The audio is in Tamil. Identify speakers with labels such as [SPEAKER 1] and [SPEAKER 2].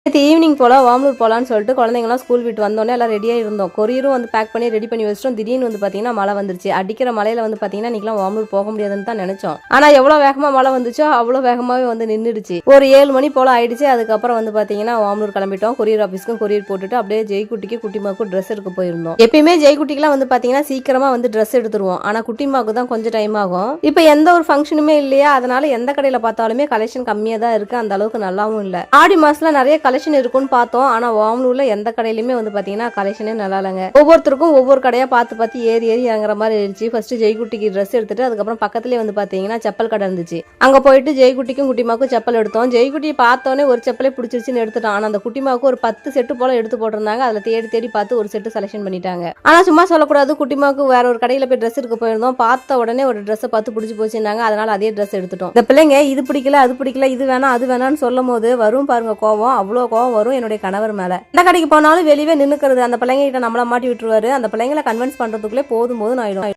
[SPEAKER 1] நேற்று ஈவினிங் போல் வாமலூர் போகலான்னு சொல்லிட்டு குழந்தைங்களாம் ஸ்கூல் விட்டு வந்தோடனே எல்லாம் ரெடியாக இருந்தோம். கொரியரும் வந்து பேக் பண்ணி ரெடி பண்ணி வச்சிட்டோம். திடீர்னு வந்து பார்த்தீங்கன்னா மழை வந்துருச்சு. அடிக்கிற மழையில் வந்து பார்த்தீங்கன்னா இன்றைக்கெலாம் வாமலூர் போக முடியாதுன்னு தான் நினச்சோம். ஆனால் எவ்வளோ வேகமாக மழை வந்துச்சோ அவ்வளோ வேகமாகவே வந்து நின்றுடுச்சு. ஒரு 7 மணி போல் ஆயிடுச்சு. அதுக்கப்புறம் வந்து பார்த்தீங்கன்னா வாமலூர் கிளம்பிட்டோம். கொரியர் ஆஃபீஸ்க்கும் கொரியர் போட்டுட்டு அப்படியே ஜெய்குட்டிக்கு குட்டிமாவுக்கும் ட்ரெஸ் எடுக்க போயிருந்தோம். எப்பயுமே ஜெய்குட்டிக்கெலாம் வந்து பார்த்தீங்கன்னா சீக்கிரமாக வந்து ட்ரெஸ் எடுத்துருவோம். ஆனால் குட்டிமாவுக்கு தான் கொஞ்சம் டைம் ஆகும். இப்போ எந்த ஒரு ஃபங்க்ஷனுமே இல்லையா, அதனால எந்த கடையில் பார்த்தாலுமே கலெக்ஷன் கம்மியாக தான் இருக்குது. அந்த அளவுக்கு நல்லாவும் இல்லை. ஆடி மாதத்தில் நிறைய கலெக்ஷன் இருக்குன்னு பார்த்தோம். ஆனா வாமலூர்ல எந்த கடையிலுமே வந்து பாத்தீங்கன்னா கலெக்ஷனே நல்லா இல்லைங்க. ஒவ்வொருத்தருக்கும் ஒவ்வொரு கடையா பார்த்து ஏறி இறங்குற மாதிரி இருந்துச்சு. ஃபர்ஸ்ட் ஜெய்குட்டிக்கு ட்ரெஸ் எடுத்துட்டு அதுக்கப்புறம் பக்கத்துலேயே வந்து பாத்தீங்கன்னா செப்பல் கடை இருந்துச்சு. அங்க போயிட்டு ஜெய்குட்டிக்கும் குட்டிமாவுக்கும் செப்பல் எடுத்தோம். ஜெய்குட்டி பார்த்தோன்னே ஒரு செப்பலே பிடிச்சிருச்சுன்னு எடுத்துட்டோம். ஆனா அந்த குட்டிமாவுக்கு ஒரு 10 செட்டு போல எடுத்து போட்டிருந்தாங்க. அதுல தேடி பார்த்து ஒரு செட்டு செலக்ஷன் பண்ணிட்டாங்க. ஆனா சும்மா சொல்லக்கூடாது, குட்டிமாவுக்கு வேற ஒரு கடையில போய் ட்ரெஸ் எடுக்க போயிருந்தோம். பார்த்த உடனே ஒரு ட்ரெஸ் பார்த்து பிடிச்சி போச்சுருந்தாங்க. அதனால அதே ட்ரெஸ் எடுத்துட்டோம். இந்த பிள்ளைங்க இது பிடிக்கல அது பிடிக்கல இது வேணாம் அது வேணாம்னு சொல்லும் போது வரும் பாருங்க கோவம். அவ்வளோ கோவம் வரும் என்னுடைய கணவர் மேல. எந்த கடைக்கு போனாலும் வெளியே நின்னுக்கிறது. அந்த பிள்ளைங்க கிட்ட நம்மள மாட்டி விட்டுருவாரு. அந்த பிள்ளைங்களை கன்வின்ஸ் பண்றதுக்குள்ளே போதும் ஆயிடும்.